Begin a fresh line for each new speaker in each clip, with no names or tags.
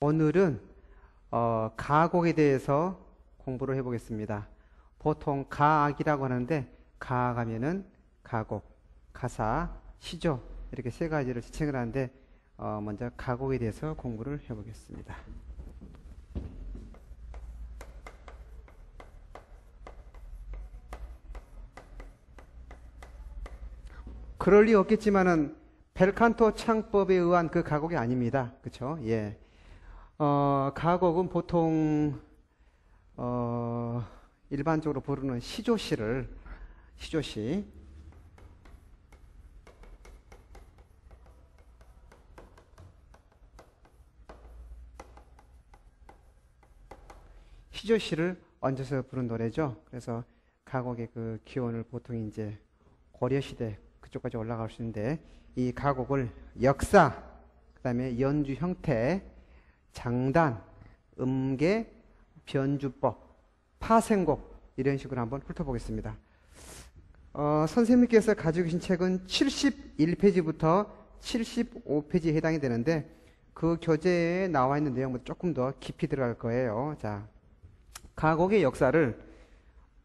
오늘은 가곡에 대해서 공부를 해보겠습니다. 보통 가악이라고 하는데 가악하면은 가곡, 가사, 시조 이렇게 세 가지를 지칭을 하는데 먼저 가곡에 대해서 공부를 해보겠습니다. 그럴 리 없겠지만은 벨칸토 창법에 의한 그 가곡이 아닙니다. 그렇죠? 예. 가곡은 보통 일반적으로 부르는 시조시 시조시를 얹어서 부른 노래죠. 그래서 가곡의 그 기원을 보통 이제 고려시대 그쪽까지 올라갈 수 있는데, 이 가곡을 역사, 그 다음에 연주 형태, 장단, 음계, 변주법, 파생곡 이런 식으로 한번 훑어보겠습니다. 선생님께서 가지고 계신 책은 71페이지부터 75페이지에 해당이 되는데, 그 교재에 나와 있는 내용보다 조금 더 깊이 들어갈 거예요. 자, 가곡의 역사를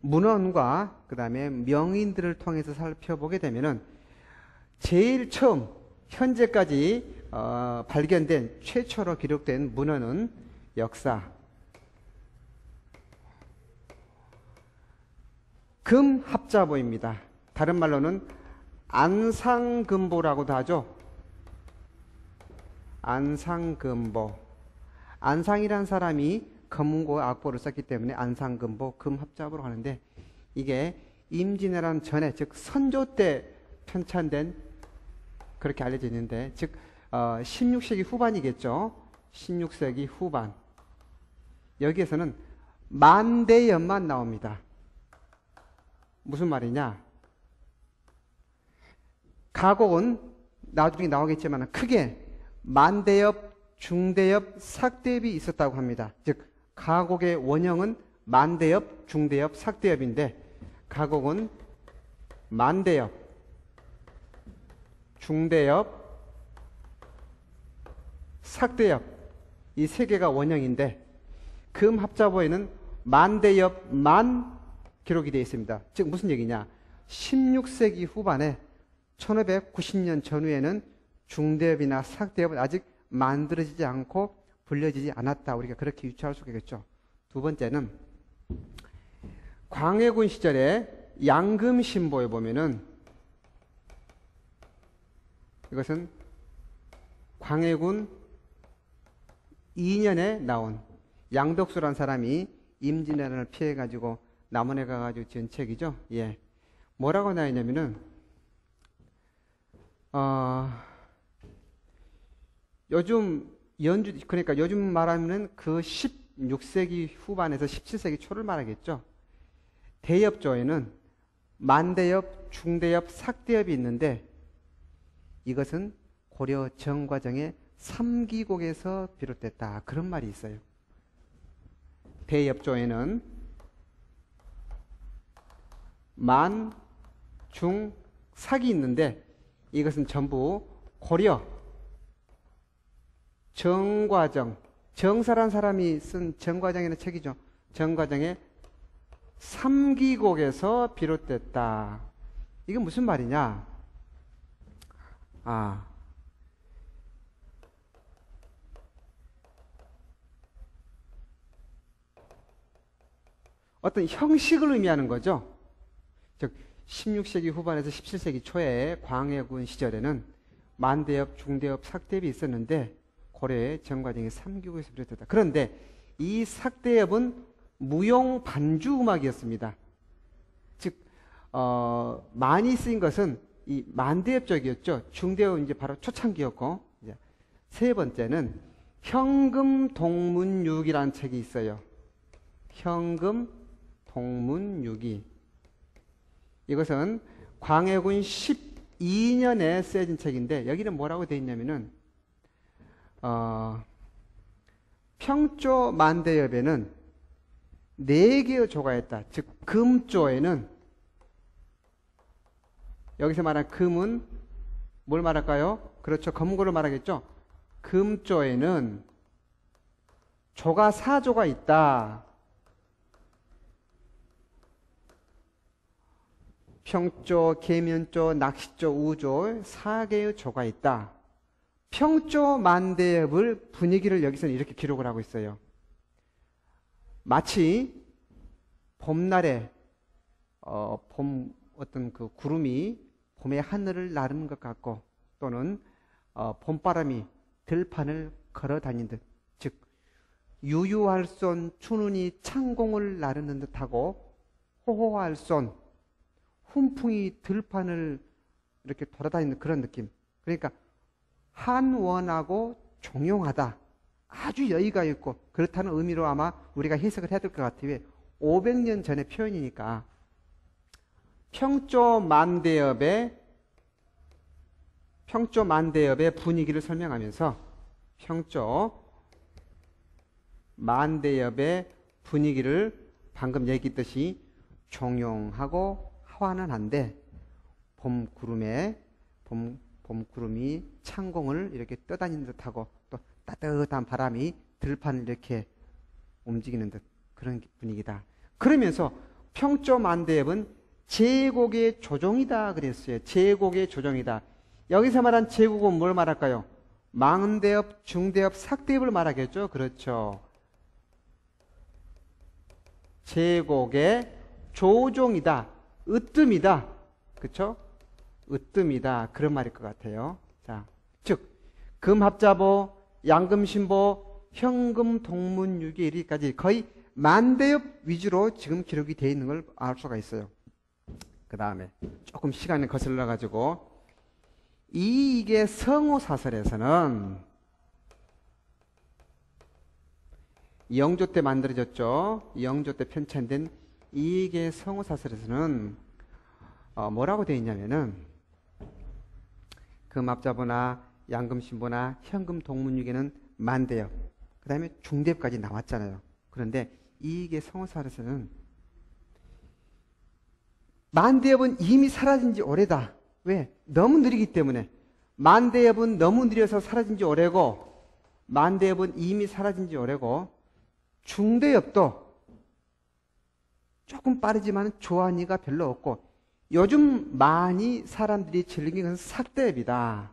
문헌과 그 다음에 명인들을 통해서 살펴보게 되면은 제일 처음 현재까지 발견된 최초로 기록된 문헌은 역사 금합자보입니다. 다른 말로는 안상금보라고도 하죠. 안상금보. 안상이란 사람이 금고 악보를 썼기 때문에 안상금보 금합자보로 하는데, 이게 임진왜란 전에, 즉 선조 때 편찬된, 그렇게 알려져 있는데, 즉 16세기 후반이겠죠. 16세기 후반. 여기에서는 만대엽만 나옵니다. 무슨 말이냐? 가곡은 나중에 나오겠지만 크게 만대엽, 중대엽, 삭대엽이 있었다고 합니다. 즉 가곡의 원형은 만대엽, 중대엽, 삭대엽인데, 가곡은 만대엽, 중대엽, 삭대엽 이 세 개가 원형인데, 금합자보에는 만대엽만 기록이 되어 있습니다. 즉 무슨 얘기냐? 16세기 후반에 1590년 전후에는 중대엽이나 삭대엽은 아직 만들어지지 않고 불려지지 않았다. 우리가 그렇게 유추할 수 있겠죠. 두 번째는 광해군 시절에 양금신보에 보면은, 이것은 광해군 2년에 나온 양덕수란 사람이 임진왜란을 피해가지고 남원에 가가지고 지은 책이죠. 예. 뭐라고 나와 있냐면은, 그러니까 요즘 말하면은 그 16세기 후반에서 17세기 초를 말하겠죠. 대엽조에는 만대엽, 중대엽, 삭대엽이 있는데, 이것은 고려 정과정의 삼기곡에서 비롯됐다. 그런 말이 있어요. 대엽조에는 만, 중, 삭이 있는데, 이것은 전부 고려 정과정, 정사란 사람이 쓴 정과정이라는 책이죠. 정과정의 삼기곡에서 비롯됐다. 이게 무슨 말이냐? 어떤 형식을 의미하는 거죠. 즉 16세기 후반에서 17세기 초에 광해군 시절에는 만대엽, 중대엽, 삭대엽이 있었는데, 고려의 정과정의 삼기곡에서 비롯됐다. 그런데 이 삭대엽은 무용 반주 음악이었습니다. 즉 많이 쓰인 것은 이 만대엽 쪽이었죠. 중대엽은 이제 바로 초창기였고, 이제 세 번째는 현금동문육이라는 책이 있어요. 현금동문육이. 이것은 광해군 12년에 쓰여진 책인데, 여기는 뭐라고 되어 있냐면은, 평조 만대엽에는 4개의 조가 있다. 즉 금조에는, 여기서 말한 금은 뭘 말할까요? 그렇죠. 검은고를 말하겠죠. 금조에는 조가 4조가 있다. 평조, 계면조, 낚시조, 우조 4개의 조가 있다. 평조 만대엽을 분위기를 여기서는 이렇게 기록을 하고 있어요. 마치 봄날에 어떤 그 구름이 봄의 하늘을 나르는 것 같고, 또는 봄바람이 들판을 걸어 다니는 듯, 즉 유유할손 춘운이 창공을 나르는 듯하고, 호호할손 훈풍이 들판을 이렇게 돌아다니는 그런 느낌. 그러니까 한원하고 종용하다, 아주 여유가 있고, 그렇다는 의미로 아마 우리가 해석을 해야 될 것 같아요. 500년 전의 표현이니까. 평조 만대엽의 분위기를 설명하면서, 평조 만대엽의 분위기를 방금 얘기했듯이 종용하고 환원한데, 봄구름이 창공을 이렇게 떠다니는 듯하고, 또 따뜻한 바람이 들판을 이렇게 움직이는 듯, 그런 분위기다. 그러면서 평조 만대엽은 제국의 조종이다 그랬어요. 제국의 조종이다. 여기서 말한 제국은 뭘 말할까요? 망대엽, 중대엽, 삭대엽을 말하겠죠. 그렇죠. 제국의 조종이다, 으뜸이다, 그렇죠? 으뜸이다, 그런 말일 것 같아요. 자, 즉 금합자보, 양금신보, 현금, 동문유기 이르기까지 거의 만대엽 위주로 지금 기록이 되어 있는 걸 알 수가 있어요. 그 다음에 조금 시간이 거슬러 가지고, 이익의 성호사설에서는 영조 때 만들어졌죠. 영조 때 편찬된 이익의 성호사설에서는 뭐라고 되어 있냐면은, 금합자보나 양금신보나 현금, 동문유기는 만대엽, 그 다음에 중대엽까지 나왔잖아요. 그런데 이익의 성호사설에서는 만대엽은 이미 사라진 지 오래다. 왜? 너무 느리기 때문에. 만대엽은 너무 느려서 사라진 지 오래고, 만대엽은 이미 사라진 지 오래고, 중대엽도 조금 빠르지만 좋아하니까 별로 없고, 요즘 많이 사람들이 즐기는 것은 삭대엽이다.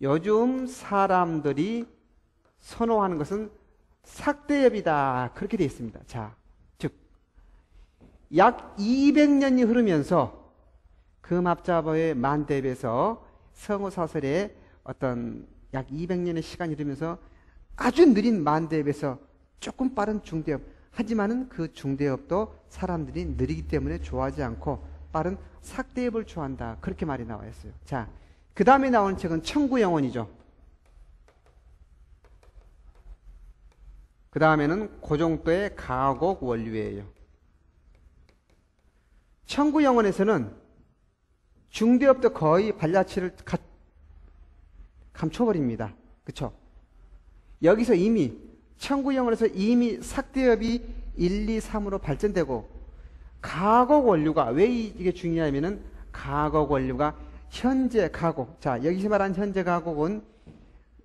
요즘 사람들이 선호하는 것은 삭대엽이다. 그렇게 되어 있습니다. 자, 즉 약 200년이 흐르면서 금합자보의 만대엽에서 성호사설의 어떤 약 200년의 시간이 흐르면서 아주 느린 만대엽에서 조금 빠른 중대엽, 하지만은 그 중대엽도 사람들이 느리기 때문에 좋아하지 않고 빠른 삭대엽을 좋아한다. 그렇게 말이 나와 있어요. 자, 그 다음에 나오는 책은 청구영원이죠. 그 다음에는 고종도의 가곡원류예요. 청구영원에서는 중대엽도 거의 발자취를 감춰버립니다. 그쵸? 여기서 이미 청구영원에서 이미 삭대엽이 1, 2, 3으로 발전되고, 가곡원류가 왜 이게 중요하냐면은, 가곡원류가 현재 가곡, 자 여기서 말한 현재 가곡은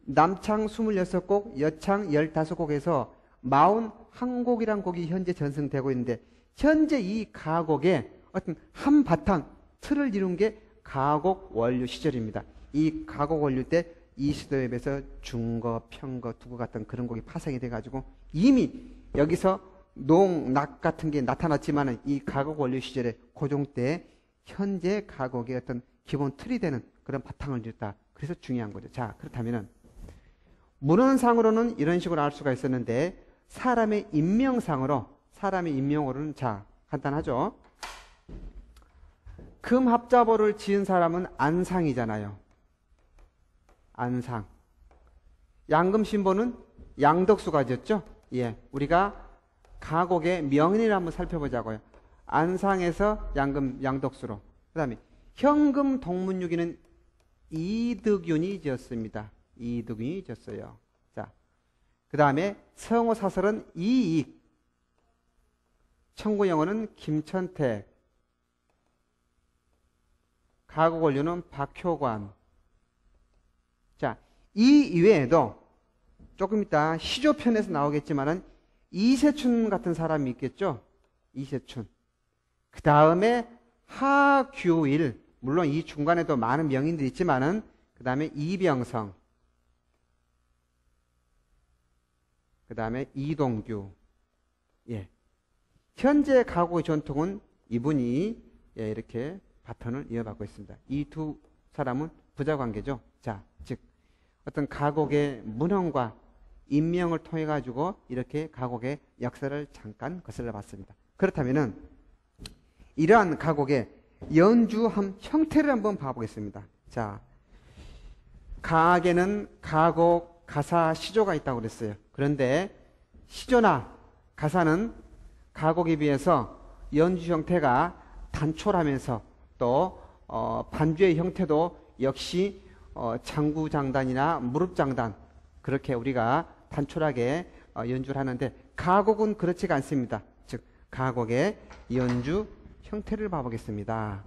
남창 26곡, 여창 15곡에서 41곡이란 곡이 현재 전승되고 있는데, 현재 이 가곡에 어떤 한바탕 틀을 이룬 게 가곡원류 시절입니다. 이 가곡원류 때 이시도엽에서 중거, 평거, 두거 같은 그런 곡이 파생이 돼가지고 이미 여기서 농, 낙 같은 게 나타났지만, 이 가곡원류 시절에 고종 때 현재 가곡의 어떤 기본 틀이 되는 그런 바탕을 이뤘다. 그래서 중요한 거죠. 자, 그렇다면은 문헌상으로는 이런 식으로 알 수가 있었는데, 사람의 인명으로는 자, 간단하죠. 금합자보를 지은 사람은 안상이잖아요. 안상. 양금신보는 양덕수가 지었죠. 예, 우리가 가곡의 명인을 한번 살펴보자고요. 안상에서 양덕수로. 그 다음에 현금, 동문유기는 이득윤이 지었습니다. 이득윤이 지었어요. 자, 그 다음에 성호사설은 이익, 청구영원은 김천택, 가곡원류는 박효관. 자, 이 이외에도 조금 이따 시조편에서 나오겠지만은 이세춘 같은 사람이 있겠죠. 이세춘. 그 다음에 하규일, 물론 이 중간에도 많은 명인들이 있지만은 그 다음에 이병성, 그 다음에 이동규. 예. 현재 가곡의 전통은 이분이 예, 이렇게 바톤을 이어받고 있습니다. 이 두 사람은 부자 관계죠. 자, 즉 어떤 가곡의 문헌과 인명을 통해 가지고 이렇게 가곡의 역사를 잠깐 거슬러 봤습니다. 그렇다면은 이러한 가곡의 연주함 형태를 한번 봐보겠습니다. 자, 가에는 가곡, 가사, 시조가 있다고 그랬어요. 그런데 시조나 가사는 가곡에 비해서 연주 형태가 단촐하면서 또 반주의 형태도 역시 장구장단이나 무릎장단 그렇게 우리가 단촐하게 연주를 하는데 가곡은 그렇지가 않습니다. 즉 가곡의 연주 형태를 봐보겠습니다.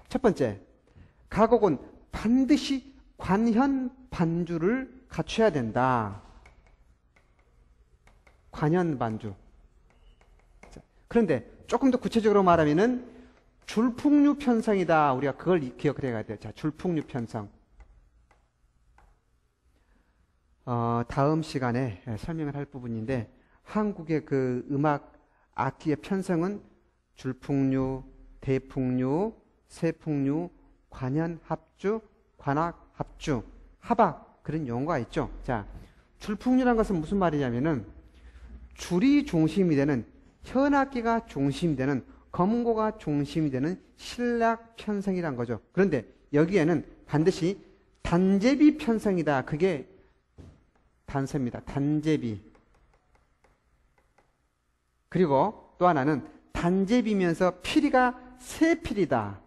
첫 번째, 가곡은 반드시 관현 반주를 갖춰야 된다. 관현 반주. 그런데 조금 더 구체적으로 말하면은 줄풍류 편성이다. 우리가 그걸 기억을 해야 돼요. 자, 줄풍류 편성. 다음 시간에 설명을 할 부분인데 한국의 그 음악 악기의 편성은 줄풍류, 대풍류, 세풍류, 관현합주, 관악합주, 하박 그런 용어가 있죠. 자, 줄풍류라는 것은 무슨 말이냐면은 줄이 중심이 되는 현악기가 중심이 되는 검고가 중심이 되는 신락 편성이란 거죠. 그런데 여기에는 반드시 단제비 편성이다. 그게 단서입니다. 단제비. 그리고 또 하나는 단제비면서 피리가 세피리다.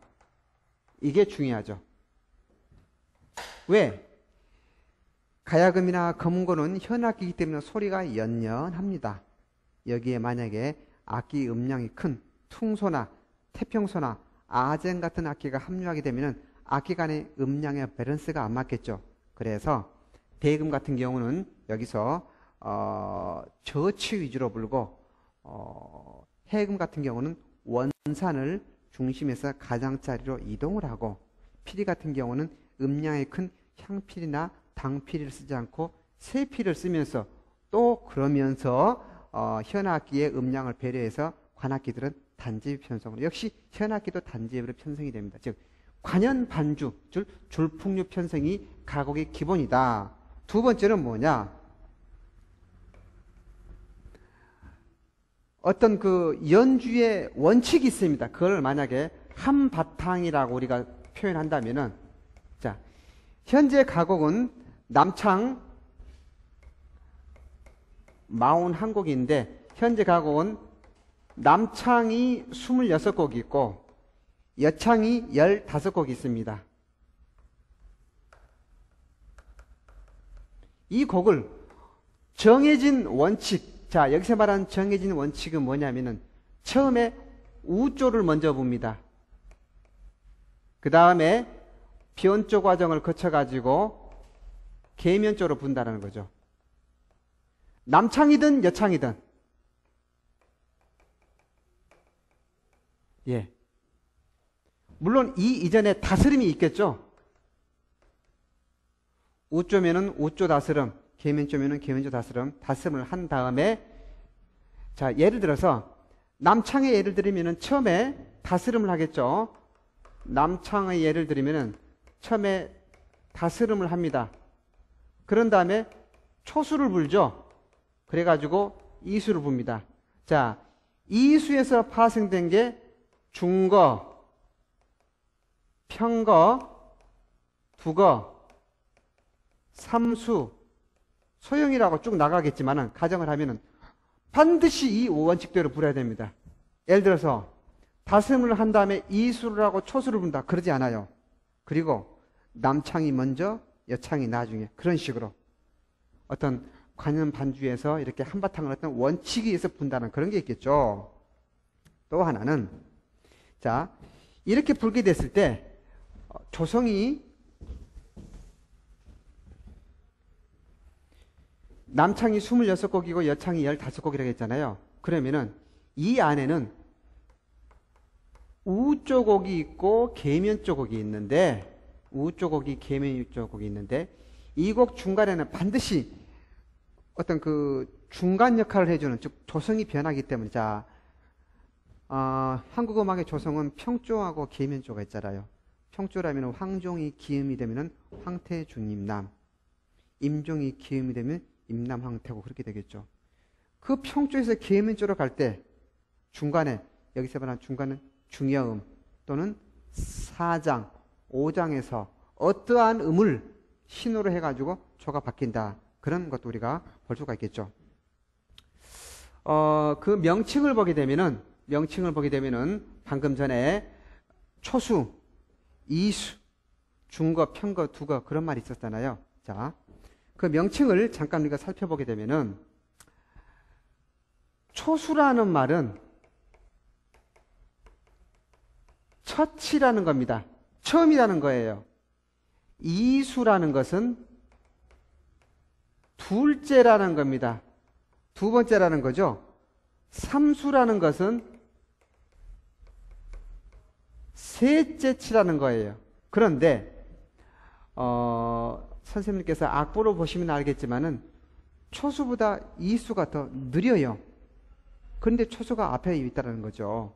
이게 중요하죠. 왜? 가야금이나 검고는 현악기이기 때문에 소리가 연연합니다. 여기에 만약에 악기 음량이 큰 퉁소나 태평소나 아쟁 같은 악기가 합류하게 되면 악기 간의 음량의 밸런스가 안 맞겠죠. 그래서 대금 같은 경우는 여기서 저치 위주로 불고 해금 같은 경우는 원산을 중심에서 가장자리로 이동을 하고 피리 같은 경우는 음량이 큰 향피리나 당피리를 쓰지 않고 세피를 쓰면서 또 그러면서 현악기의 음량을 배려해서 관악기들은 단제비 편성으로 역시 현악기도 단제비로 편성이 됩니다. 즉 관현 반주, 즉 줄풍류 편성이 가곡의 기본이다. 두 번째는 뭐냐? 어떤 그 연주의 원칙이 있습니다. 그걸 만약에 한바탕이라고 우리가 표현한다면은 자, 현재 가곡은 남창 41곡인데 현재 가곡은 남창이 26곡이 있고 여창이 15곡이 있습니다. 이 곡을 정해진 원칙, 자 여기서 말하는 정해진 원칙은 뭐냐면은 처음에 우조를 먼저 봅니다. 그 다음에 변조 과정을 거쳐가지고 계면조로 분다라는 거죠. 남창이든 여창이든 예. 물론 이 이전에 다스림이 있겠죠. 우조면은 우조 다스름, 계면조면은 계면조 다스름, 다스림을 한 다음에 자 예를 들어서 남창의 예를 들면은 처음에 다스림을 하겠죠. 남창의 예를 들면은 처음에 다스림을 합니다. 그런 다음에 초수를 불죠. 그래가지고 이수를 붑니다. 자, 이수에서 파생된 게 중거, 평거, 두거, 삼수, 소형이라고 쭉 나가겠지만은 가정을 하면은 반드시 이 원칙대로 불어야 됩니다. 예를 들어서 다스림을 한 다음에 이수를 하고 초수를 분다. 그러지 않아요. 그리고 남창이 먼저, 여창이 나중에 그런 식으로 어떤 관현 반주에서 이렇게 한바탕을 어떤 원칙에 의해서 분다는 그런 게 있겠죠. 또 하나는 자 이렇게 불게 됐을 때 조성이 남창이 26곡이고 여창이 15곡이라고 했잖아요. 그러면은 이 안에는 우조곡이 있고 계면조곡이 있는데, 우조곡이 계면조곡이 있는데, 이 곡 중간에는 반드시 어떤 그 중간 역할을 해주는, 즉 조성이 변하기 때문에, 자, 한국 음악의 조성은 평조하고 계면조가 있잖아요. 평조라면 황종이 기음이 되면은 황태준임남, 임종이 기음이 되면 임남 황태고 그렇게 되겠죠. 그 평조에서 계면조로 갈 때 중간에, 여기서 말하는 중간은 중여음 또는 사장, 오장에서 어떠한 음을 신호로 해가지고 조가 바뀐다. 그런 것도 우리가 볼 수가 있겠죠. 그 명칭을 보게 되면은 방금 전에 초수, 이수, 중거, 편거, 두거 그런 말이 있었잖아요. 자, 그 명칭을 잠깐 우리가 살펴보게 되면은 초수라는 말은 첫이라는 겁니다. 처음이라는 거예요. 이수라는 것은 둘째라는 겁니다. 두 번째라는 거죠. 삼수라는 것은 셋째치라는 거예요. 그런데 선생님께서 악보로 보시면 알겠지만은 초수보다 이수가 더 느려요. 그런데 초수가 앞에 있다는 거죠.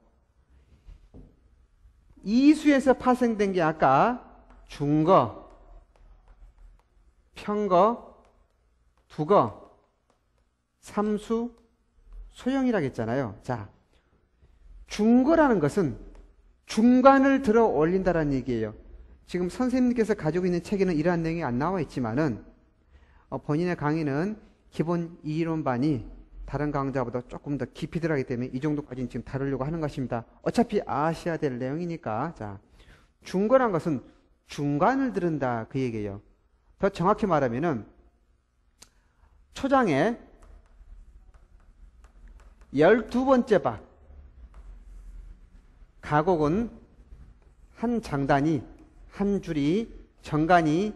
이수에서 파생된 게 아까 중거, 편거, 두거, 삼수, 소형이라고 했잖아요. 자, 중거라는 것은 중간을 들어 올린다는 얘기예요. 지금 선생님께서 가지고 있는 책에는 이러한 내용이 안 나와 있지만은 본인의 강의는 기본 이론반이 다른 강좌보다 조금 더 깊이 들어가기 때문에 이 정도까지는 지금 다루려고 하는 것입니다. 어차피 아셔야 될 내용이니까. 자, 중거란 것은 중간을 들은다 그 얘기예요. 더 정확히 말하면은 초장에 12번째 박, 가곡은 한 장단이, 한 줄이, 정간이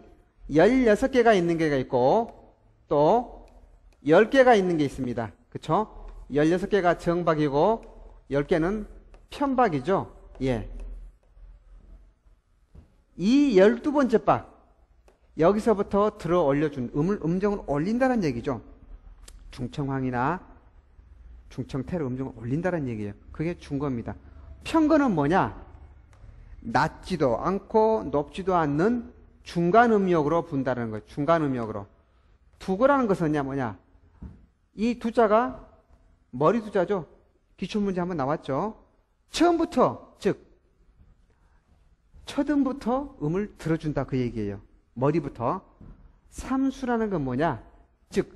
16개가 있는 게가 있고 또 10개가 있는 게 있습니다. 그쵸? 16개가 정박이고 10개는 편박이죠. 예. 이 12번째 박, 여기서부터 들어 올려준 음정을 올린다는 얘기죠. 중청황이나 중청태로 음정을 올린다는 얘기예요. 그게 중거입니다. 편거는 뭐냐? 낮지도 않고 높지도 않는 중간 음역으로 분다는 거예요. 중간 음역으로. 두거라는 것은 뭐냐? 이 두자가 머리 두자죠. 기출문제 한번 나왔죠. 처음부터, 즉 첫음부터 음을 들어준다 그 얘기예요. 머리부터. 삼수라는 건 뭐냐? 즉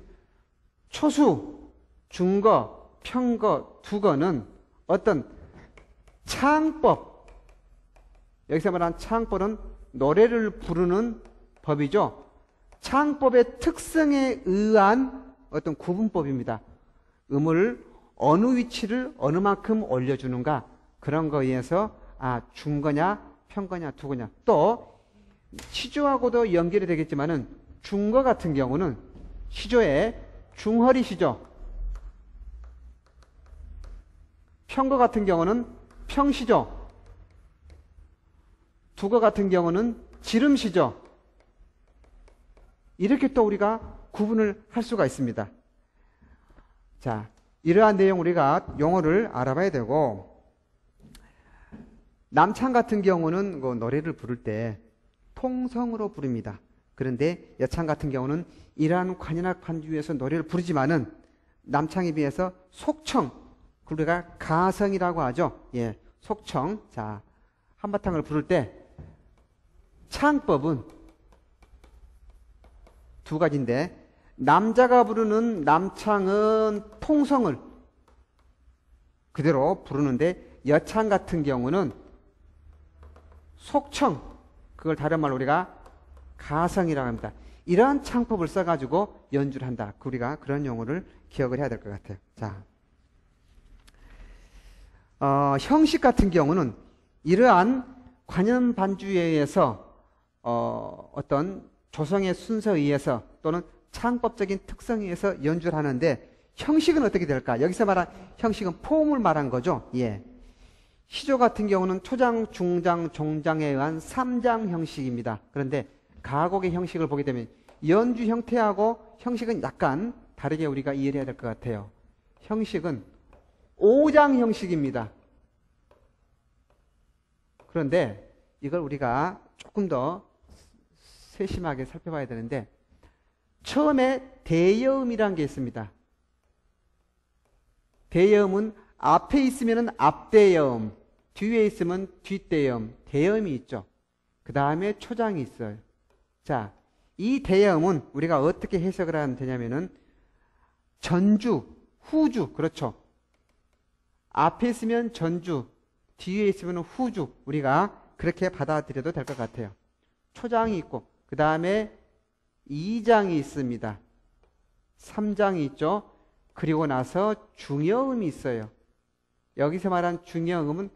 초수, 중거, 편거, 두거는 어떤 창법, 여기서 말하는 창법은 노래를 부르는 법이죠. 창법의 특성에 의한 어떤 구분법입니다. 음을 어느 위치를 어느 만큼 올려주는가, 그런 거에 의해서 중거냐 편거냐 두거냐. 또 시조하고도 연결이 되겠지만은 중거 같은 경우는 시조에 중허리 시조, 편거 같은 경우는 평시조, 두거 같은 경우는 지름시조, 이렇게 또 우리가 구분을 할 수가 있습니다. 자, 이러한 내용 우리가 용어를 알아봐야 되고, 남창 같은 경우는 그 노래를 부를 때 통성으로 부릅니다. 그런데 여창 같은 경우는 이러한 관현악 반주에서 노래를 부르지만은 남창에 비해서 속청, 우리가 가성이라고 하죠. 예, 속청. 자, 한바탕을 부를 때 창법은 두 가지인데, 남자가 부르는 남창은 통성을 그대로 부르는데, 여창 같은 경우는 속청, 그걸 다른 말로 우리가 가성이라고 합니다. 이러한 창법을 써가지고 연주를 한다. 우리가 그런 용어를 기억을 해야 될 것 같아요. 자, 형식 같은 경우는 이러한 관현 반주에 의해서 어떤 조성의 순서에 의해서 또는 창법적인 특성에 의해서 연주를 하는데 형식은 어떻게 될까? 여기서 말한 형식은 폼을 말한 거죠. 예. 시조 같은 경우는 초장, 중장, 종장에 의한 3장 형식입니다. 그런데 가곡의 형식을 보게 되면 연주 형태하고 형식은 약간 다르게 우리가 이해를 해야 될 것 같아요. 형식은 5장 형식입니다. 그런데 이걸 우리가 조금 더 세심하게 살펴봐야 되는데 처음에 대여음이라는 게 있습니다. 대여음은 앞에 있으면 앞대여음, 뒤에 있으면 뒷대여음, 대여음이 있죠. 그 다음에 초장이 있어요. 자, 이 대여음은 우리가 어떻게 해석을 하면 되냐면은 전주, 후주, 그렇죠. 앞에 있으면 전주, 뒤에 있으면 후주, 우리가 그렇게 받아들여도 될 것 같아요. 초장이 있고 그 다음에 2장이 있습니다. 3장이 있죠. 그리고 나서 중여음이 있어요. 여기서 말한 중여음은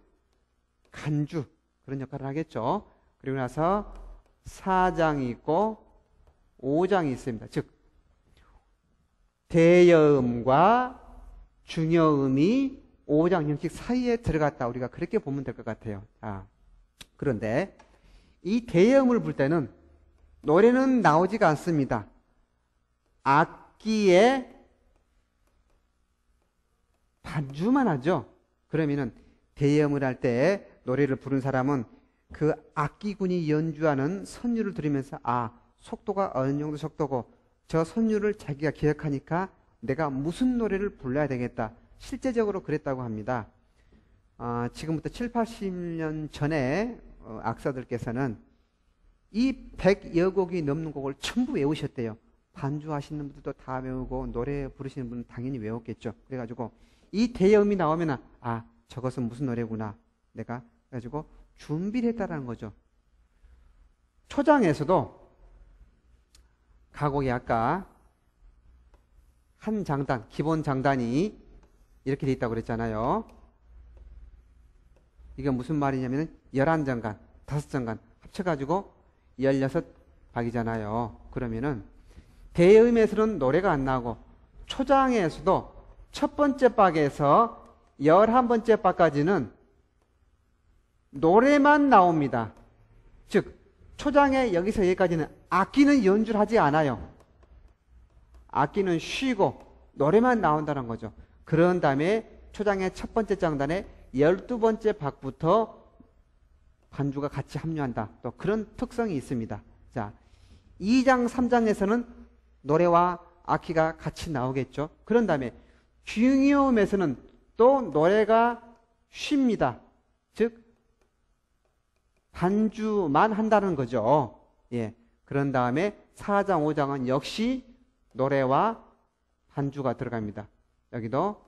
간주, 그런 역할을 하겠죠. 그리고 나서 4장이 있고 5장이 있습니다. 즉 대여음과 중여음이 5장 형식 사이에 들어갔다. 우리가 그렇게 보면 될 것 같아요. 그런데 이 대여음을 불 때는 노래는 나오지가 않습니다. 악기에 반주만 하죠. 그러면은 대여음을 할 때 노래를 부른 사람은 그 악기군이 연주하는 선율을 들으면서 속도가 어느 정도 속도고 저 선율을 자기가 기억하니까 내가 무슨 노래를 불러야 되겠다. 실제적으로 그랬다고 합니다. 지금부터 7, 80년 전에 악사들께서는 이 100여 곡이 넘는 곡을 전부 외우셨대요. 반주하시는 분들도 다 외우고 노래 부르시는 분은 당연히 외웠겠죠. 그래가지고 이 대여음이 나오면 저것은 무슨 노래구나. 내가 그래가지고 준비를 했다라는 거죠. 초장에서도 가곡이 아까 한 장단, 기본 장단이 이렇게 돼 있다고 그랬잖아요. 이게 무슨 말이냐면 11장간, 5장간 합쳐가지고 16박이잖아요. 그러면은 대음에서는 노래가 안 나오고 초장에서도 첫 번째 박에서 11번째 박까지는 노래만 나옵니다. 즉 초장에 여기서 여기까지는 악기는 연주를 하지 않아요. 악기는 쉬고 노래만 나온다는 거죠. 그런 다음에 초장의 첫 번째 장단에 12번째 박부터 반주가 같이 합류한다. 또 그런 특성이 있습니다. 자, 2장, 3장에서는 노래와 악기가 같이 나오겠죠. 그런 다음에 중여음에서는 또 노래가 쉽니다. 즉 반주만 한다는 거죠. 예. 그런 다음에 4장, 5장은 역시 노래와 반주가 들어갑니다. 여기도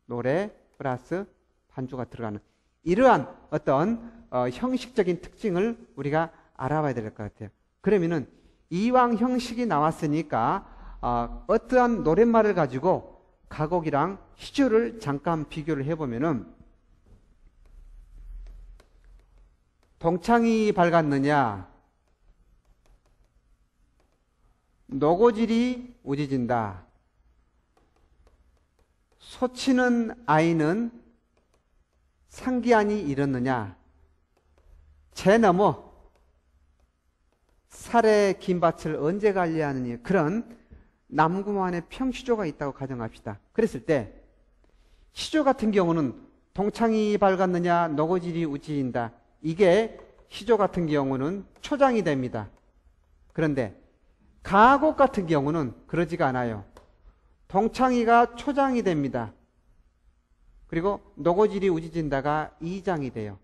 노래 플러스 반주가 들어가는 이러한 어떤 형식적인 특징을 우리가 알아봐야 될 것 같아요. 그러면은 이왕 형식이 나왔으니까 어떠한 노랫말을 가지고 가곡이랑 시조를 잠깐 비교를 해보면은 동창이 밝았느냐 노고질이 우지진다 소치는 아이는 상기안이 이렇느냐 제 넘어 살의 긴 밭을 언제 관리하느니 그런 남구만의 평시조가 있다고 가정합시다. 그랬을 때 시조 같은 경우는 동창이 밝았느냐 노고질이 우지진다 이게 시조 같은 경우는 초장이 됩니다. 그런데 가곡 같은 경우는 그러지가 않아요. 동창이가 초장이 됩니다. 그리고 노고질이 우지진다가 2장이 돼요.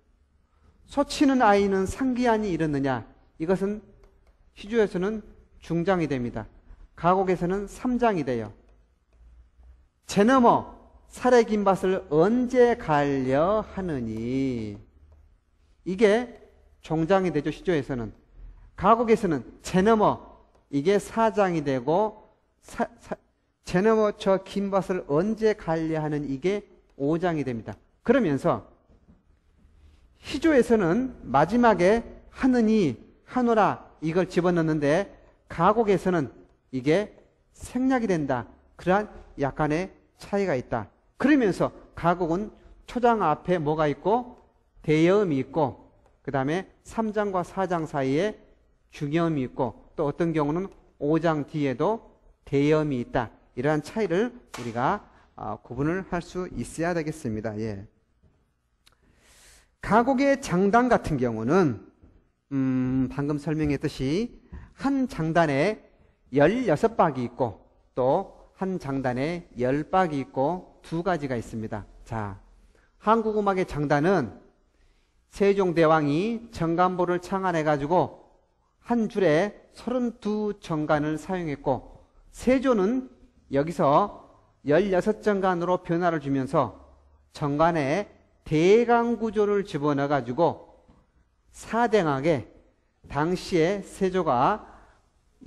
소치는 아이는 상기안이 이렇느냐 이것은 시조에서는 중장이 됩니다. 가곡에서는 3장이 돼요. 제너머 살의 긴 밭을 언제 갈려 하느니 이게 종장이 되죠. 시조에서는. 가곡에서는 제너머 이게 4장이 되고 제너머 저 긴 밭을 언제 갈려 하는 이게 5장이 됩니다. 그러면서 시조에서는 마지막에 하느니 하노라 이걸 집어넣는데 가곡에서는 이게 생략이 된다. 그러한 약간의 차이가 있다. 그러면서 가곡은 초장 앞에 뭐가 있고 대여음이 있고 그 다음에 3장과 4장 사이에 중여음이 있고 또 어떤 경우는 5장 뒤에도 대여음이 있다. 이러한 차이를 우리가 구분을 할 수 있어야 되겠습니다. 예. 가곡의 장단 같은 경우는 방금 설명했듯이 한 장단에 16박이 있고 또 한 장단에 10박이 있고 두 가지가 있습니다. 자, 한국음악의 장단은 세종대왕이 정간보를 창안해가지고 한 줄에 32정간을 사용했고 세조는 여기서 16정간으로 변화를 주면서 정간에 대강구조를 집어넣어가지고 사대강에 당시에 세조가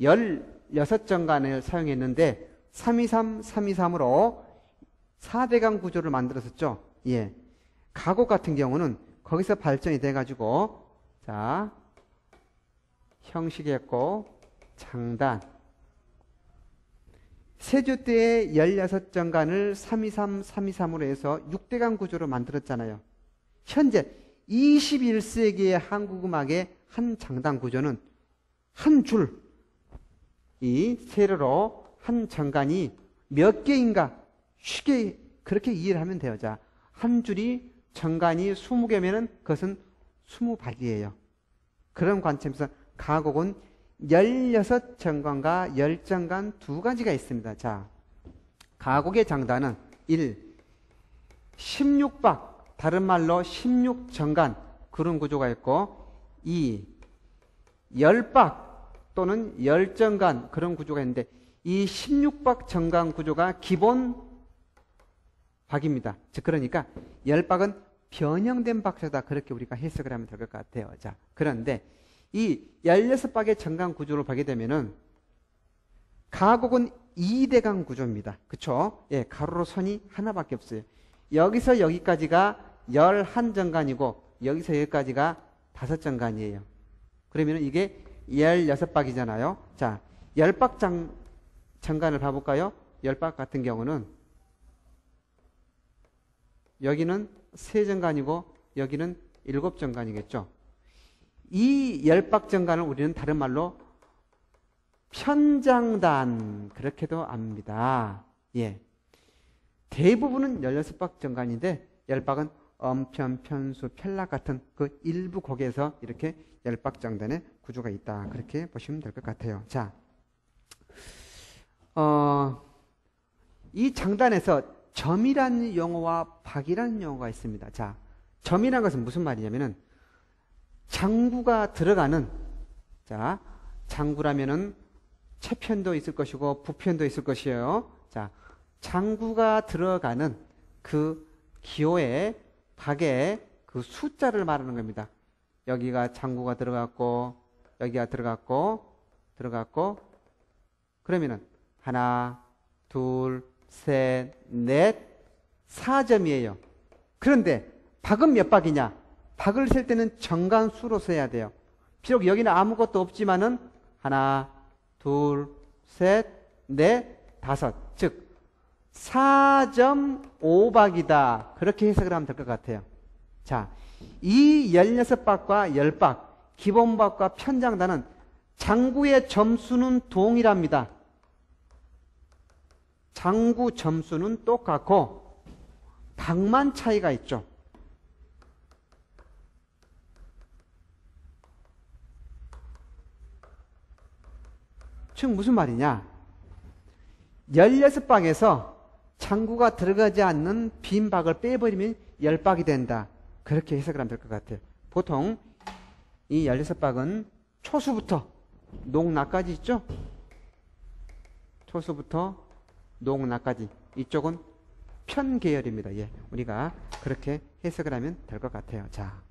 16정간을 사용했는데 323, 323으로 4대강 구조를 만들었었죠. 예. 가곡 같은 경우는 거기서 발전이 돼가지고 자 형식했고 장단 세조 때의 16정간을 323, 323으로 해서 6대강 구조로 만들었잖아요. 현재 21세기의 한국음악의 한 장단 구조는 한 줄, 이 세로로 한 정간이 몇 개인가 쉽게 그렇게 이해를 하면 돼요. 자, 한 줄이 정간이 20개면은 그것은 20박이에요. 그런 관점에서 가곡은 16정간과 10정간 두 가지가 있습니다. 자, 가곡의 장단은 1. 16박, 다른 말로 16정간 그런 구조가 있고 2. 10박 또는 10정간 그런 구조가 있는데 이 16박 정간 구조가 기본 박입니다. 즉 그러니까 10박은 변형된 박자다 그렇게 우리가 해석을 하면 될 것 같아요. 자, 그런데 이 16박의 정간 구조를 보게 되면은 가곡은 2대강 구조입니다. 그쵸? 예, 가로로 선이 하나밖에 없어요. 여기서 여기까지가 11정간이고 여기서 여기까지가 5정간이에요. 그러면 이게 16박이잖아요. 자, 10박 정간을 봐볼까요? 10박 같은 경우는 여기는 3정간이고 여기는 7정간이겠죠. 이 10박 정간을 우리는 다른 말로 편장단 그렇게도 압니다. 예. 대부분은 16박 정간인데 10박은 엄편, 편수, 편락 같은 그 일부 곡에서 이렇게 10박 정단의 구조가 있다. 그렇게 보시면 될 것 같아요. 자, 이 장단에서 점이라는 용어와 박이라는 용어가 있습니다. 자, 점이라는 것은 무슨 말이냐면은 장구가 들어가는, 자, 장구라면은 채편도 있을 것이고 부편도 있을 것이에요. 자, 장구가 들어가는 그 기호의 박의 그 숫자를 말하는 겁니다. 여기가 장구가 들어갔고 여기가 들어갔고 그러면은 하나, 둘, 셋, 넷, 4점이에요. 그런데 박은 몇 박이냐? 박을 셀 때는 정간수로 세야 돼요. 비록 여기는 아무것도 없지만은 하나, 둘, 셋, 넷, 5. 즉 4.5박이다. 그렇게 해석을 하면 될 것 같아요. 자, 이 16박과 10박, 기본박과 편장단은 장구의 점수는 동일합니다. 장구 점수는 똑같고 박만 차이가 있죠. 즉 무슨 말이냐? 16박에서 장구가 들어가지 않는 빈 박을 빼버리면 10박이 된다. 그렇게 해석을 하면 될 것 같아요. 보통 이 16박은 초수부터 농나까지 있죠? 초수부터 농나까지. 이쪽은 편 계열입니다. 예, 우리가 그렇게 해석을 하면 될 것 같아요. 자,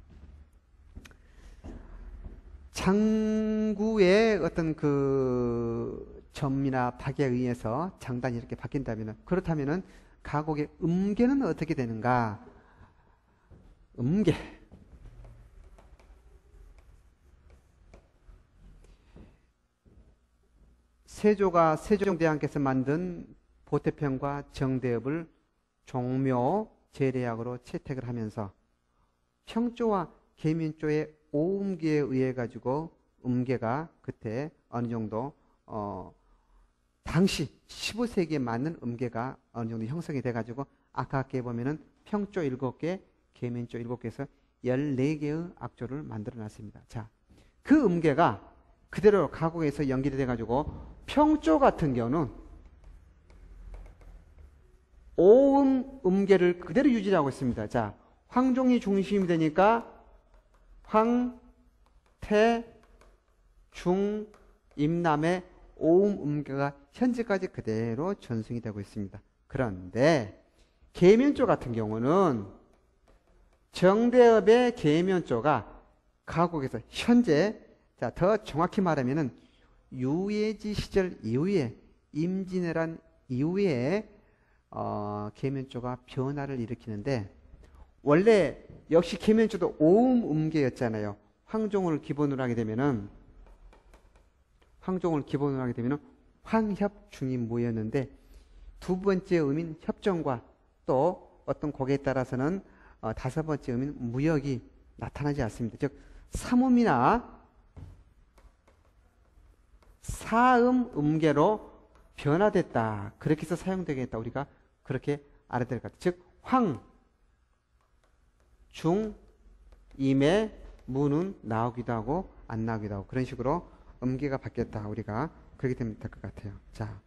장구의 어떤 그 점이나 박에 의해서 장단이 이렇게 바뀐다면, 그렇다면은 가곡의 음계는 어떻게 되는가? 음계. 세조가 세종대왕께서 만든 보태평과 정대업을 종묘 제례약으로 채택을 하면서 평조와 계면조의 오음계에 의해 가지고 음계가 그때 어느 정도 당시 15세기에 맞는 음계가 어느 정도 형성이 돼 가지고 아깝게 보면은 평조 7개, 계면조 7개에서 14개의 악조를 만들어 놨습니다. 자, 그 음계가 그대로 가곡에서 연결이 돼 가지고 평조 같은 경우는 오음 음계를 그대로 유지하고 있습니다. 자, 황종이 중심이 되니까 황, 태, 중, 임남의 오음 음계가 현재까지 그대로 전승이 되고 있습니다. 그런데 계면조 같은 경우는 정대업의 계면조가 가곡에서 현재, 자, 더 정확히 말하면은 유예지 시절 이후에 임진왜란 이후에 계면조가 변화를 일으키는데, 원래 역시 계면조도 오음 음계였잖아요. 황종을 기본으로 하게 되면은 황협중이 모였는데, 두 번째 음인 협정과 또 어떤 곡에 따라서는 다섯 번째 음인 무역이 나타나지 않습니다. 즉 삼음이나 사음 음계로 변화됐다. 그렇게 해서 사용되겠다. 우리가 그렇게 알아야 될 것 같아요. 즉 황, 중, 임의 무는 나오기도 하고 안 나오기도 하고 그런 식으로 음계가 바뀌었다. 우리가 그렇게 되면 될 것 같아요. 자,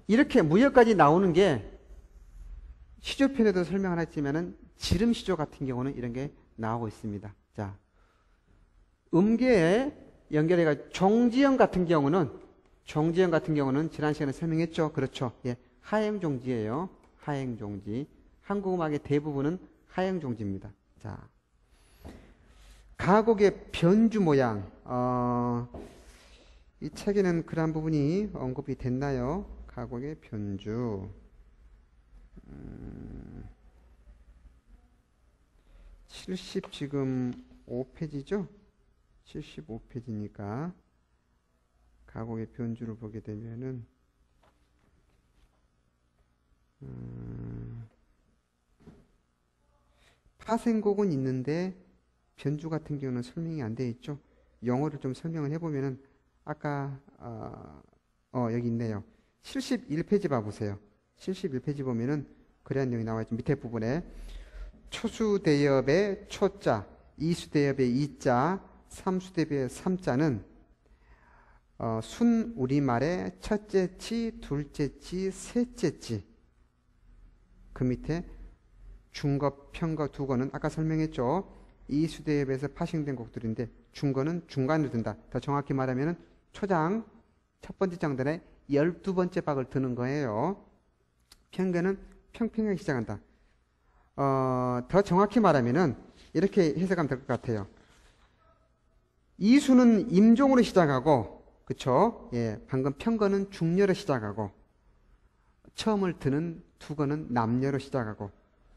이렇게 무역까지 나오는 게 시조편에도 설명을 했지만은 지름시조 같은 경우는 이런 게 나오고 있습니다. 자, 음계에 연결해가 종지형 같은 경우는 지난 시간에 설명했죠. 그렇죠. 예, 하행종지예요. 하행종지. 한국음악의 대부분은 하행종지입니다. 자, 가곡의 변주 모양. 이 책에는 그러한 부분이 언급이 됐나요? 가곡의 변주. 70 지금 5페이지죠? 75페이지니까 가곡의 변주를 보게 되면은 파생곡은 있는데 변주 같은 경우는 설명이 안 되어 있죠. 영어를 좀 설명을 해보면은 아까 여기 있네요. 71페이지 봐보세요. 71페이지 보면은 그런 내용이 나와 있죠. 밑에 부분에 초수대엽의 초자, 이수대엽의 이자, 삼수대엽의 삼자는 순 우리말의 첫째 치, 둘째 치, 셋째 치. 그 밑에 중거, 편거, 두거는 아까 설명했죠. 이수대엽에서 파생된 곡들인데 중거는 중간을 든다. 더 정확히 말하면 초장 첫 번째 장단에 12번째 박을 드는 거예요. 편거는 평평하게 시작한다. 더 정확히 말하면은 이렇게 해석하면 될 것 같아요. 이수는 임종으로 시작하고, 그쵸? 예, 방금 편거는 중려로 시작하고, 처음을 드는 두거는 남려로 시작하고,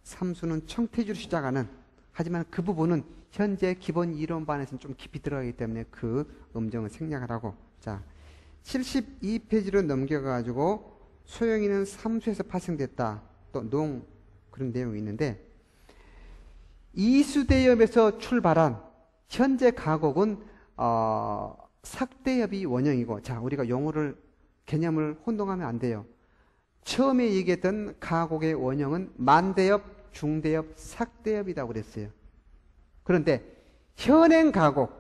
삼수는 청태주로 시작하는, 하지만 그 부분은 현재 기본 이론반에서는 좀 깊이 들어가기 때문에 그 음정을 생략을 하고, 자, 72페이지로 넘겨가지고 소영이는 삼수에서 파생됐다. 또 농, 그런 내용이 있는데, 이수대엽에서 출발한 현재 가곡은 삭대엽이 원형이고, 자, 우리가 용어를 개념을 혼동하면 안 돼요. 처음에 얘기했던 가곡의 원형은 만대엽, 중대엽, 삭대엽이라고 그랬어요. 그런데 현행 가곡,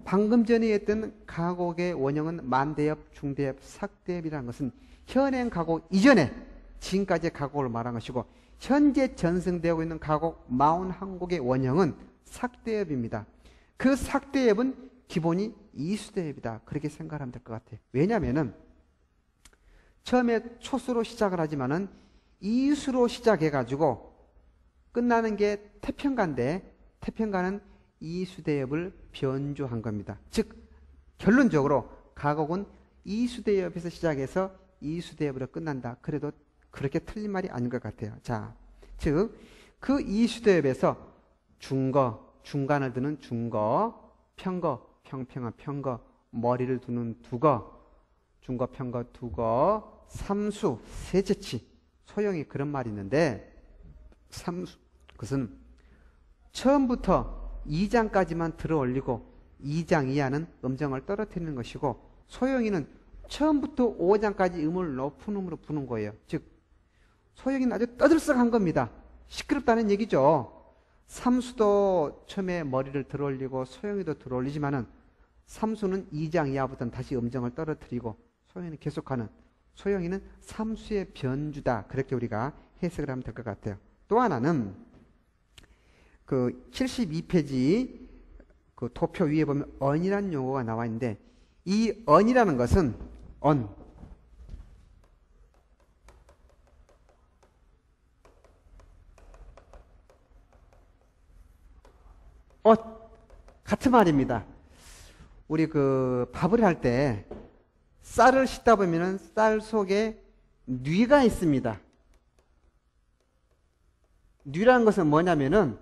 방금 전에 했던 가곡의 원형은 만대엽, 중대엽, 삭대엽이라는 것은 현행 가곡 이전에 지금까지의 가곡을 말한 것이고, 현재 전승되고 있는 가곡 41곡의 원형은 삭대엽입니다. 그 삭대엽은 기본이 이수대엽이다. 그렇게 생각하면 될 것 같아요. 왜냐하면은 처음에 초수로 시작을 하지만은 이수로 시작해가지고 끝나는 게 태평가인데, 태평가는 이수대엽을 변주한 겁니다. 즉 결론적으로 가곡은 이수대엽에서 시작해서 이수대엽으로 끝난다. 그래도 그렇게 틀린 말이 아닌 것 같아요. 자, 즉 그 이수대엽에서 중거, 중간을 드는 중거, 편거, 평평한 편거, 머리를 두는 두거, 중거, 편거, 두거, 삼수, 세제치, 소형이 그런 말이 있는데, 삼수, 그것은 처음부터 2장까지만 들어 올리고 2장 이하는 음정을 떨어뜨리는 것이고, 소형이는 처음부터 5장까지 음을 높은 음으로 부는 거예요. 즉 소형이는 아주 떠들썩한 겁니다. 시끄럽다는 얘기죠. 삼수도 처음에 머리를 들어 올리고 소형이도 들어 올리지만은 삼수는 2장 이하부터는 다시 음정을 떨어뜨리고 소형이는 계속하는, 소형이는 삼수의 변주다. 그렇게 우리가 해석을 하면 될 것 같아요. 또 하나는 그 72페이지 그 도표 위에 보면 언이라는 용어가 나와 있는데, 이 언이라는 것은 같은 말입니다. 우리 그 밥을 할 때 쌀을 씻다 보면은 쌀 속에 뉘가 있습니다. 뉘라는 것은 뭐냐면은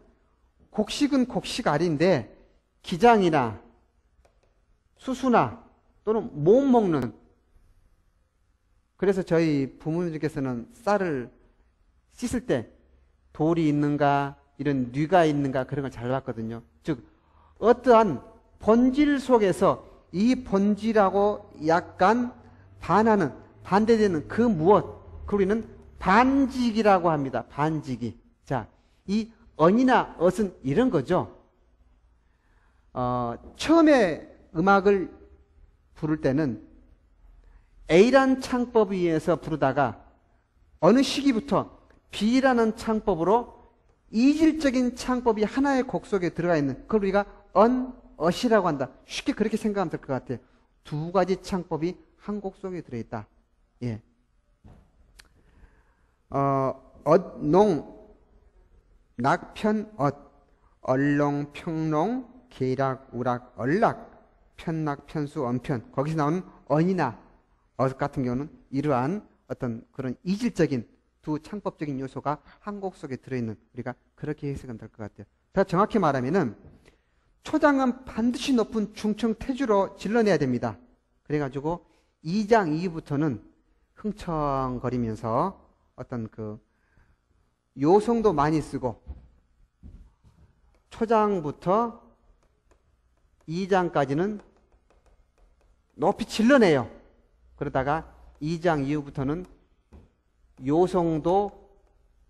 곡식은 곡식알인데 기장이나 수수나 또는 못 먹는, 그래서 저희 부모님께서는 쌀을 씻을 때 돌이 있는가 이런 뉘가 있는가 그런 걸 잘 봤거든요. 즉 어떠한 본질 속에서 이 본질하고 약간 반하는, 반대되는 그 무엇, 그걸 우리는 반직이라고 합니다. 반직이. 자, 이 언이나 엇은 이런 거죠. 처음에 음악을 부를 때는 A라는 창법에 의해서 부르다가 어느 시기부터 B라는 창법으로 이질적인 창법이 하나의 곡 속에 들어가 있는, 그걸 우리가 엇이라고 한다. 쉽게 그렇게 생각하면 될 것 같아요. 두 가지 창법이 한 곡 속에 들어있다. 예. 농, 낙편, 얼농, 평농, 계락, 우락, 얼락, 편락, 편수, 언편. 거기서 나오는 언이나 엇 같은 경우는 이러한 어떤 그런 이질적인 두 창법적인 요소가 한 곡 속에 들어있는, 우리가 그렇게 해석하면 될 것 같아요. 더 정확히 말하면은 초장은 반드시 높은 중청 태주로 질러내야 됩니다. 그래가지고 2장 이후부터는 흥청거리면서 어떤 그 요성도 많이 쓰고, 초장부터 2장까지는 높이 질러내요. 그러다가 2장 이후부터는 요성도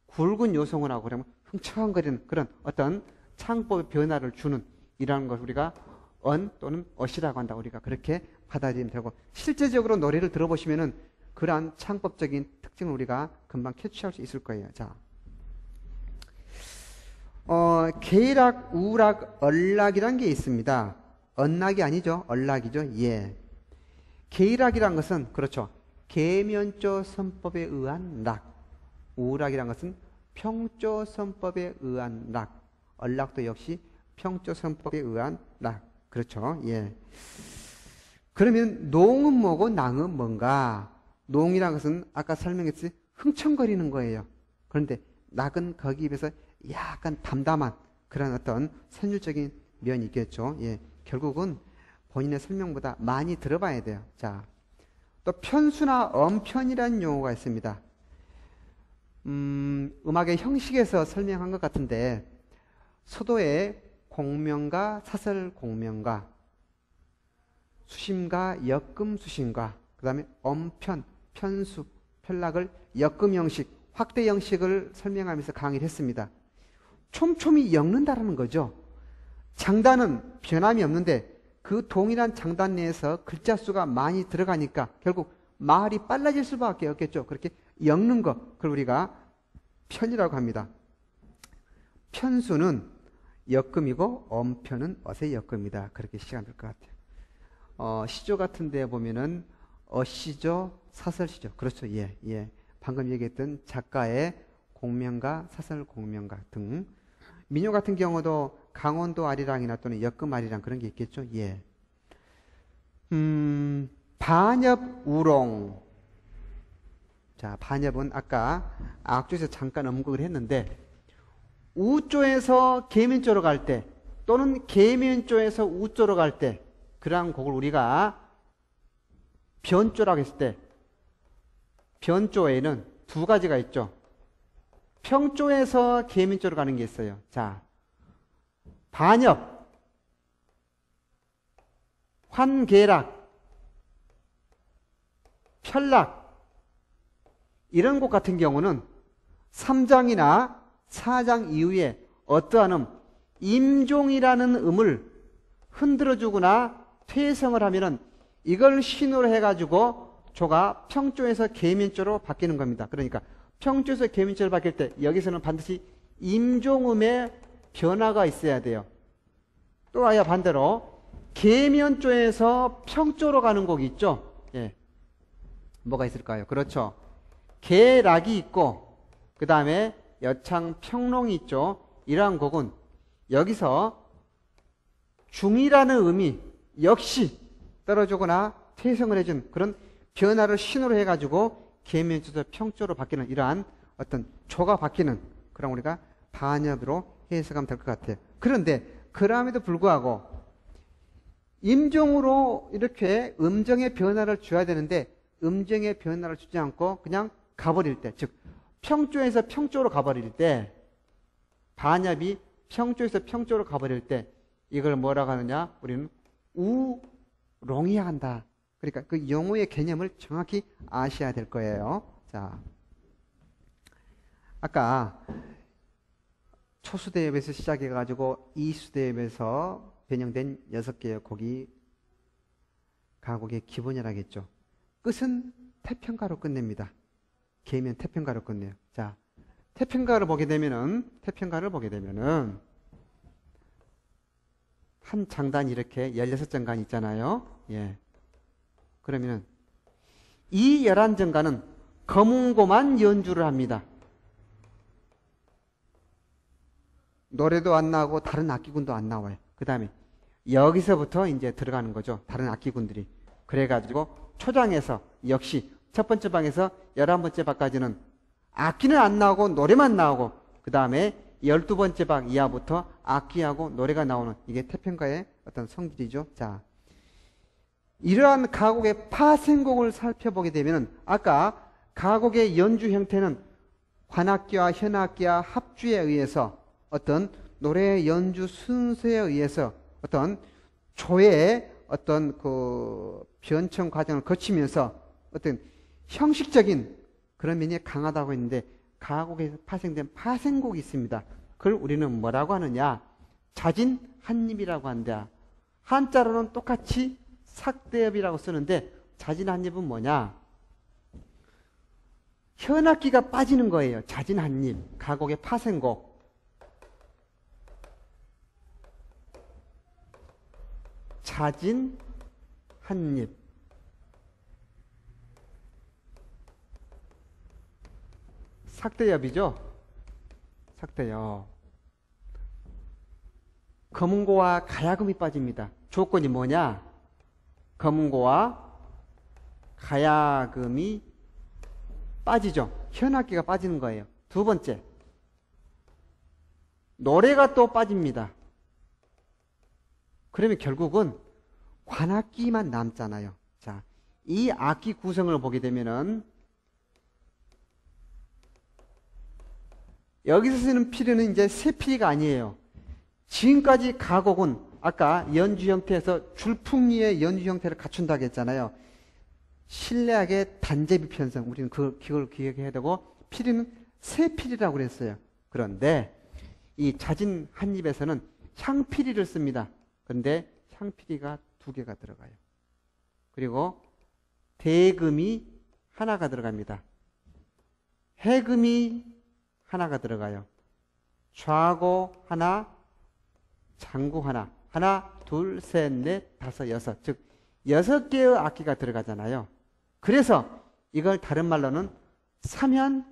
굵은 요성을 하고 그러면 흥청거리는 그런 어떤 창법의 변화를 주는, 이라는 것을 우리가 또는 엇이라고 한다. 우리가 그렇게 받아들이면 되고, 실제적으로 노래를 들어보시면은 그러한 창법적인 특징을 우리가 금방 캐치할 수 있을 거예요. 자, 계락, 우락, 얼락이란 게 있습니다. 언락이 아니죠. 얼락이죠. 예. 계락이란 것은 그렇죠. 계면조 선법에 의한 락. 우락이란 것은 평조 선법에 의한 락. 얼락도 역시 평조 선법에 의한 락. 그렇죠. 예. 그러면 농은 뭐고 낭은 뭔가? 농이라는 것은 아까 설명했듯이 흥청거리는 거예요. 그런데 낙은 거기에 비해서 약간 담담한 그런 어떤 선율적인 면이 있겠죠. 예. 결국은 본인의 설명보다 많이 들어봐야 돼요. 자, 또 편수나 엄편이라는 용어가 있습니다. 음악의 형식에서 설명한 것 같은데, 서도의 공명가, 사설 공명가, 수심가, 역금 수심가, 그 다음에 엄편, 편수, 편락을 역금 형식, 확대 형식을 설명하면서 강의를 했습니다. 촘촘히 엮는다라는 거죠. 장단은 변함이 없는데 그 동일한 장단 내에서 글자 수가 많이 들어가니까 결국 말이 빨라질 수밖에 없겠죠. 그렇게 엮는 것, 그걸 우리가 편이라고 합니다. 편수는 역금이고 엄편은 엇의 역금이다. 그렇게 시작될 것 같아요. 시조 같은 데 보면은 어시조, 사설시조. 그렇죠. 예, 예. 방금 얘기했던 작가의 공명가, 사설 공명가 등. 민요 같은 경우도 강원도 아리랑이나 또는 역금 아리랑 그런 게 있겠죠. 예. 반엽, 우롱. 자, 반엽은 아까 악조에서 잠깐 언급을 했는데, 우조에서 계면조로 갈 때 또는 계면조에서 우조로 갈 때 그러한 곡을 우리가 변조라고 했을 때 변조에는 두 가지가 있죠. 평조에서 계민조로 가는 게 있어요. 자, 반엽, 환계락, 편락 이런 곡 같은 경우는 3장이나 4장 이후에 어떠한 임종이라는 음을 흔들어주거나 퇴성을 하면은 이걸 신호로 해가지고 조가 평조에서 계민조로 바뀌는 겁니다. 그러니까 평조에서 계민조로 바뀔 때 여기서는 반드시 임종음의 변화가 있어야 돼요. 또 아예 반대로 계면조에서 평조로 가는 곡이 있죠. 예. 뭐가 있을까요? 그렇죠. 계락이 있고 그 다음에 여창평롱이 있죠. 이러한 곡은 여기서 중이라는 음이 역시 떨어지거나 퇴성을 해준 그런 변화를 신호로 해가지고 계면조에서 평조로 바뀌는 이러한 어떤 조가 바뀌는 그런 우리가 반엽으로 해석하면 될 것 같아요. 그런데 그럼에도 불구하고 임종으로 이렇게 음정의 변화를 줘야 되는데 음정의 변화를 주지 않고 그냥 가버릴 때, 즉 평조에서 평조로 가버릴 때, 반엽이 평조에서 평조로 가버릴 때 이걸 뭐라고 하느냐? 우리는 우롱이야 한다. 그러니까 그 용어의 개념을 정확히 아셔야 될 거예요. 자, 아까 초수대엽에서 시작해가지고 이수대엽에서 변형된 6개의 곡이 가곡의 기본이라고 했죠. 끝은 태평가로 끝냅니다. 계면 태평가로 끝내요. 자, 태평가를 보게 되면은 한 장단이 이렇게 16장간 있잖아요. 예. 그러면은 이 11장간은 거문고만 연주를 합니다. 노래도 안 나오고 다른 악기군도 안 나와요. 그 다음에 여기서부터 이제 들어가는 거죠. 다른 악기군들이. 그래가지고 초장에서 역시 첫 번째 방에서 11번째 방까지는 악기는 안 나오고 노래만 나오고 그 다음에 12번째 방 이하부터 악기하고 노래가 나오는 이게 태평가의 어떤 성질이죠. 자, 이러한 가곡의 파생곡을 살펴보게 되면 아까 가곡의 연주 형태는 관악기와 현악기와 합주에 의해서 어떤 노래의 연주 순서에 의해서 어떤 조의 어떤 그 변청 과정을 거치면서 어떤 형식적인 그런 면이 강하다고 했는데 가곡에서 파생된 파생곡이 있습니다. 그걸 우리는 뭐라고 하느냐? 자진 한입이라고 한다. 한자로는 똑같이 삭대엽이라고 쓰는데 자진 한입은 뭐냐? 현악기가 빠지는 거예요. 자진 한입. 가곡의 파생곡. 자진 한입. 삭대엽이죠. 삭대엽. 거문고와 가야금이 빠집니다. 조건이 뭐냐? 거문고와 가야금이 빠지죠. 현악기가 빠지는 거예요. 두 번째, 노래가 또 빠집니다. 그러면 결국은 관악기만 남잖아요. 자, 이 악기 구성을 보게 되면은 여기서 쓰는 피리는 이제 새 피리가 아니에요. 지금까지 가곡은 아까 연주 형태에서 줄풍리의 연주 형태를 갖춘다고 했잖아요. 신뢰하게 단제비 편성, 우리는 그걸 기억해야 되고, 피리는 새 피리라고 그랬어요. 그런데 이 자진 한입에서는 향피리를 씁니다. 그런데 향피리가 2개가 들어가요. 그리고 대금이 하나가 들어갑니다. 해금이 하나가 들어가요. 좌고 하나, 장구 하나. 하나, 둘, 셋, 넷, 다섯, 여섯. 즉 6개의 악기가 들어가잖아요. 그래서 이걸 다른 말로는 삼현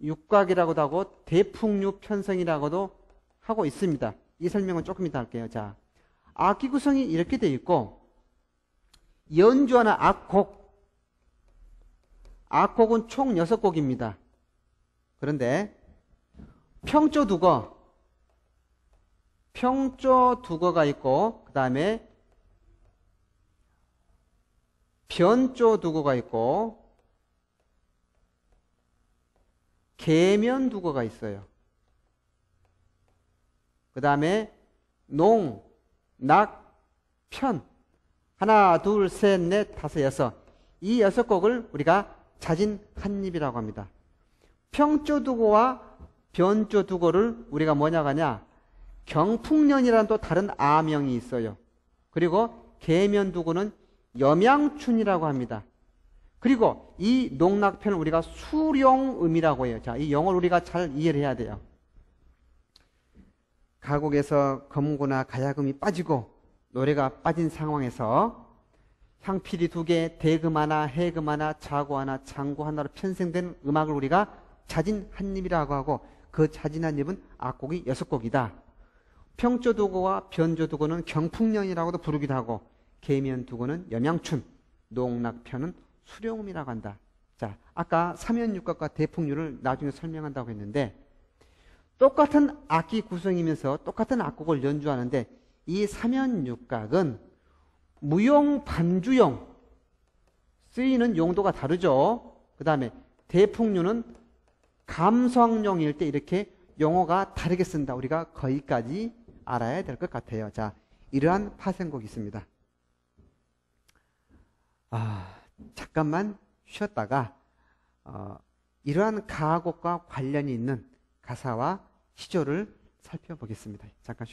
육각이라고도 하고 대풍류 편성이라고도 하고 있습니다. 이 설명은 조금 이따 할게요. 자, 악기 구성이 이렇게 되어 있고 연주하는 악곡은 총 6곡입니다. 그런데 평조 두거, 평조 두거가 있고 그 다음에 변조 두거가 있고 계면 두거가 있어요. 그 다음에 농, 낙, 편 하나, 둘, 셋, 넷, 다섯, 여섯 이 6곡을 우리가 자진 한입이라고 합니다. 평조 두거와 변조 두거를 우리가 뭐냐고 하냐 경풍년이라는 또 다른 아명이 있어요. 그리고 계면 두거는 염양춘이라고 합니다. 그리고 이 농락편을 우리가 수룡음이라고 해요. 자, 이 영어를 우리가 잘 이해를 해야 돼요. 가곡에서 검구나 가야금이 빠지고 노래가 빠진 상황에서 향필이 2개, 대금 하나, 해금 하나, 자고 하나, 장구 하나로 편성된 음악을 우리가 자진 한입이라고 하고 그 자진 한입은 악곡이 6곡이다. 평조 두거와 변조 두거는 경풍년이라고도 부르기도 하고 계면 두거는 염양춘, 농락편은 수룡음이라고 한다. 자, 아까 삼연육각과 대풍류를 나중에 설명한다고 했는데 똑같은 악기 구성이면서 똑같은 악곡을 연주하는데 이 삼연육각은 무용, 반주용 쓰이는 용도가 다르죠. 그 다음에 대풍류는 감성용일 때 이렇게 용어가 다르게 쓴다. 우리가 거기까지 알아야 될 것 같아요. 자, 이러한 파생곡이 있습니다. 잠깐만 쉬었다가 이러한 가곡과 관련이 있는 가사와 시조를 살펴보겠습니다. 잠깐